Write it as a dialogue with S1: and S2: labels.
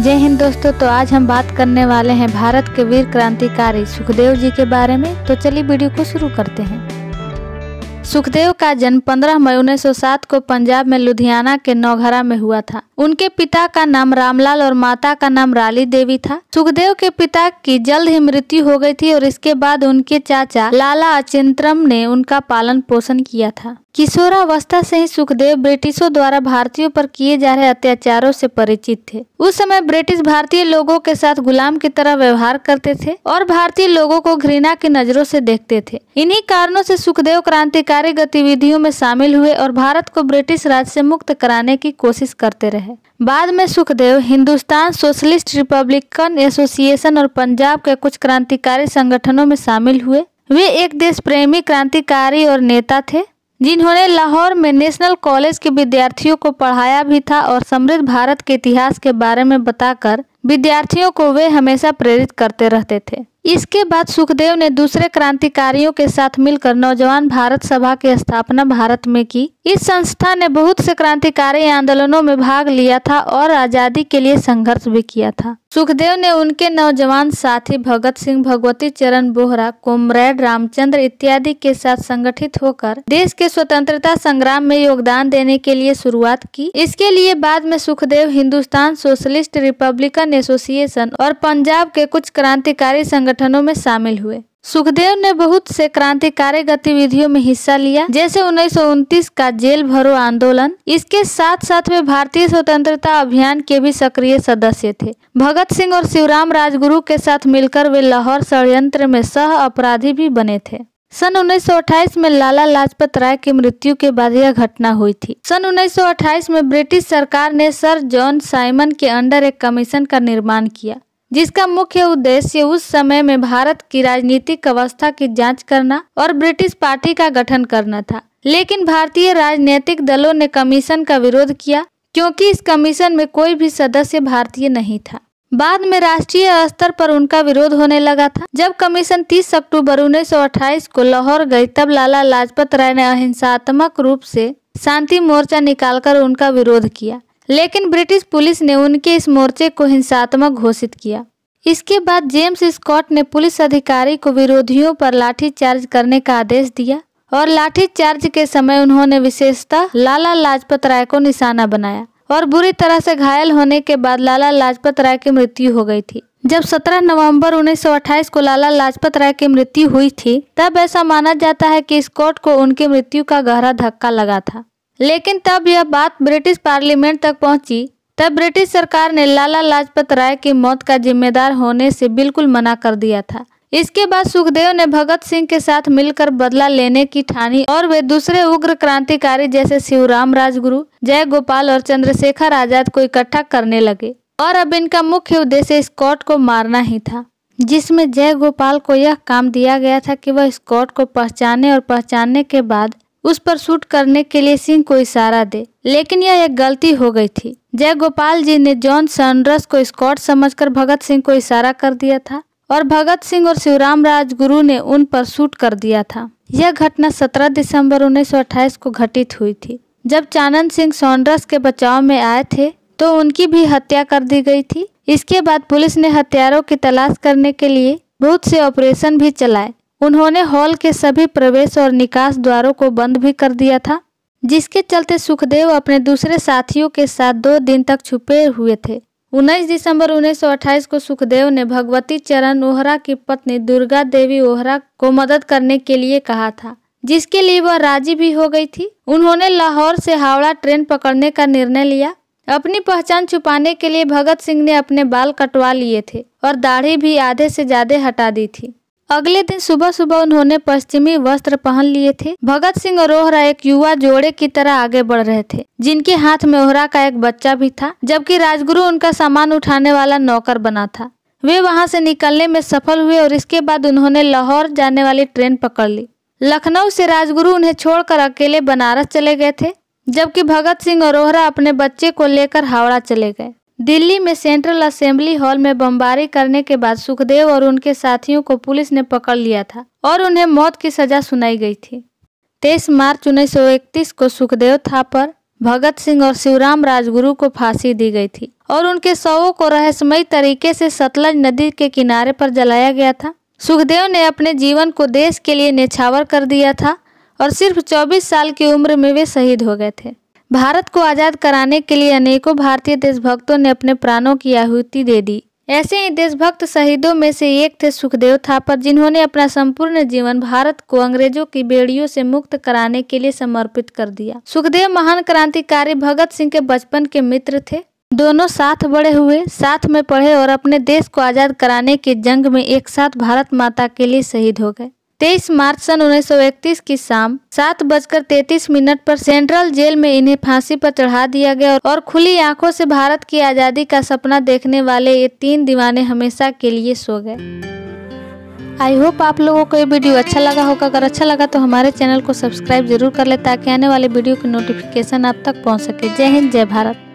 S1: जय हिंद दोस्तों। तो आज हम बात करने वाले हैं भारत के वीर क्रांतिकारी सुखदेव जी के बारे में। तो चलिए वीडियो को शुरू करते हैं। सुखदेव का जन्म 15 मई 1907 को पंजाब में लुधियाना के नौघरा में हुआ था। उनके पिता का नाम रामलाल और माता का नाम राली देवी था। सुखदेव के पिता की जल्द ही मृत्यु हो गई थी और इसके बाद उनके चाचा लाला अचिंतरम ने उनका पालन पोषण किया था। किशोरावस्था से ही सुखदेव ब्रिटिशों द्वारा भारतीयों पर किए जा रहे अत्याचारों से परिचित थे। उस समय ब्रिटिश भारतीय लोगों के साथ गुलाम की तरह व्यवहार करते थे और भारतीय लोगों को घृणा की नजरों से देखते थे। इन्हीं कारणों से सुखदेव क्रांतिकारी गतिविधियों में शामिल हुए और भारत को ब्रिटिश राज से मुक्त कराने की कोशिश करते रहे। बाद में Sukhdev Hindustan socialist Republican association और पंजाब के कुछ क्रांतिकारी संगठनों में शामिल हुए। वे एक देश प्रेमी क्रांतिकारी और नेता थे जिन्होंने लाहौर में नेशनल कॉलेज के विद्यार्थियों को पढ़ाया भी था और समृद्ध भारत के इतिहास के बारे में बताकर विद्यार्थियों को वे हमेशा प्रेरित करते रहते थे। इसके बाद सुखदेव ने दूसरे क्रांतिकारियों के साथ मिलकर नौजवान भारत सभा की स्थापना भारत में की। इस संस्था ने बहुत से क्रांतिकारी आंदोलनों में भाग लिया था और आजादी के लिए संघर्ष भी किया था। सुखदेव ने उनके नौजवान साथी भगत सिंह, भगवती चरण बोहरा, कॉमरेड रामचंद्र इत्यादि के साथ संगठित होकर देश के स्वतंत्रता संग्राम में योगदान देने के लिए शुरुआत की। इसके लिए बाद में Sukhdev Hindustan socialist Republican association और पंजाब के कुछ क्रांतिकारी संगठनों में शामिल हुए। सुखदेव ने बहुत से क्रांतिकारी गतिविधियों में हिस्सा लिया, जैसे 1929 का जेल भरो आंदोलन। इसके साथ साथ वे भारतीय स्वतंत्रता अभियान के भी सक्रिय सदस्य थे। भगत सिंह और शिवराम राजगुरु के साथ मिलकर वे लाहौर षड्यंत्र में सह अपराधी भी बने थे। सन 1928 में लाला लाजपत राय की मृत्यु के बाद यह घटना हुई थी। सन 1928 में ब्रिटिश सरकार ने सर जॉन साइमन के अंडर एक कमीशन का निर्माण किया, जिसका मुख्य उद्देश्य उस समय में भारत की राजनीतिक अवस्था की जांच करना और ब्रिटिश पार्टी का गठन करना था। लेकिन भारतीय राजनीतिक दलों ने कमीशन का विरोध किया क्योंकि इस कमीशन में कोई भी सदस्य भारतीय नहीं था। बाद में राष्ट्रीय स्तर पर उनका विरोध होने लगा था। जब कमीशन 30 अक्टूबर 1928 को लाहौर गई, तब लाला लाजपत राय ने अहिंसात्मक रूप से शांति मोर्चा निकालकर उनका विरोध किया, लेकिन ब्रिटिश पुलिस ने उनके इस मोर्चे को हिंसात्मक घोषित किया। इसके बाद जेम्स स्कॉट ने पुलिस अधिकारी को विरोधियों पर लाठीचार्ज करने का आदेश दिया और लाठीचार्ज के समय उन्होंने विशेषतः लाला लाजपत राय को निशाना बनाया और बुरी तरह से घायल होने के बाद लाला लाजपत राय की मृत्यु हो गई थी। जब 17 नवंबर 1928 को लाला लाजपत राय की मृत्यु हुई थी, तब ऐसा माना जाता है कि स्कॉट को उनकी मृत्यु का गहरा धक्का लगा था। लेकिन तब यह बात ब्रिटिश पार्लियामेंट तक पहुंची, तब ब्रिटिश सरकार ने लाला लाजपत राय की मौत का जिम्मेदार होने से बिल्कुल मना कर दिया था। इसके बाद सुखदेव ने भगत सिंह के साथ मिलकर बदला लेने की ठानी और वे दूसरे उग्र क्रांतिकारी जैसे शिवराम राजगुरु, जय गोपाल और चंद्रशेखर आजाद को इकट्ठा करने लगे। और अब इनका मुख्य उद्देश्य स्कॉट को मारना ही था, जिसमें जय गोपाल को यह काम दिया गया था कि वह स्कॉट को पहचाने और पहचानने के बाद उस पर शूट करने के लिए सिंह को इशारा दे। लेकिन यह एक गलती हो गई थी। जय गोपाल जी ने जॉन सैंडर्स को स्कॉट समझकर भगत सिंह को इशारा कर दिया था और भगत सिंह और शिवराम राजगुरु ने उन पर शूट कर दिया था। यह घटना 17 दिसंबर 1928 को घटित हुई थी। जब चानन सिंह सैंडर्स के बचाव में आए थे तो उनकी भी हत्या कर दी गई थी। इसके बाद पुलिस ने हत्यारों की तलाश करने के लिए बहुत से ऑपरेशन भी चलाए। उन्होंने हॉल के सभी प्रवेश और निकास द्वारों को बंद भी कर दिया था, जिसके चलते सुखदेव अपने दूसरे साथियों के साथ 2 दिन तक छुपे हुए थे। 19 दिसंबर 1928 को सुखदेव ने भगवती चरण ओहरा की पत्नी दुर्गा देवी ओहरा को मदद करने के लिए कहा था, जिसके लिए वह राजी भी हो गई थी। उन्होंने लाहौर से हावड़ा ट्रेन पकड़ने का निर्णय लिया। अपनी पहचान छुपाने के लिए भगत सिंह ने अपने बाल कटवा लिए थे और दाढ़ी भी आधे से ज्यादा हटा दी थी। अगले दिन सुबह सुबह उन्होंने पश्चिमी वस्त्र पहन लिए थे। भगत सिंह और ओहरा एक युवा जोड़े की तरह आगे बढ़ रहे थे, जिनके हाथ में ओहरा का एक बच्चा भी था, जबकि राजगुरु उनका सामान उठाने वाला नौकर बना था। वे वहां से निकलने में सफल हुए और इसके बाद उन्होंने लाहौर जाने वाली ट्रेन पकड़ ली। लखनऊ से राजगुरु उन्हें छोड़कर अकेले बनारस चले गए थे, जबकि भगत सिंह और ओहरा अपने बच्चे को लेकर हावड़ा चले गए। दिल्ली में सेंट्रल असेंबली हॉल में बमबारी करने के बाद सुखदेव और उनके साथियों को पुलिस ने पकड़ लिया था और उन्हें मौत की सजा सुनाई गई थी। 23 मार्च 1931 को सुखदेव थापर, भगत सिंह और शिवराम राजगुरु को फांसी दी गई थी और उनके शवों को रहस्यमयी तरीके से सतलज नदी के किनारे पर जलाया गया था। सुखदेव ने अपने जीवन को देश के लिए न्यौछावर कर दिया था और सिर्फ 24 साल की उम्र में वे शहीद हो गए थे। भारत को आज़ाद कराने के लिए अनेकों भारतीय देशभक्तों ने अपने प्राणों की आहुति दे दी। ऐसे ही देशभक्त शहीदों में से एक थे सुखदेव थापर, जिन्होंने अपना संपूर्ण जीवन भारत को अंग्रेजों की बेड़ियों से मुक्त कराने के लिए समर्पित कर दिया। सुखदेव महान क्रांतिकारी भगत सिंह के बचपन के मित्र थे। दोनों साथ बड़े हुए, साथ में पढ़े और अपने देश को आज़ाद कराने की जंग में एक साथ भारत माता के लिए शहीद हो गए। 23 मार्च सन 1931 की शाम 7:33 पर सेंट्रल जेल में इन्हें फांसी पर चढ़ा दिया गया और खुली आंखों से भारत की आज़ादी का सपना देखने वाले ये 3 दीवाने हमेशा के लिए सो गए। आई होप आप लोगों को ये वीडियो अच्छा लगा होगा। अगर अच्छा लगा तो हमारे चैनल को सब्सक्राइब जरूर कर ले ताकि आने वाले वीडियो की नोटिफिकेशन आप तक पहुंच सके। जय हिंद, जय भारत।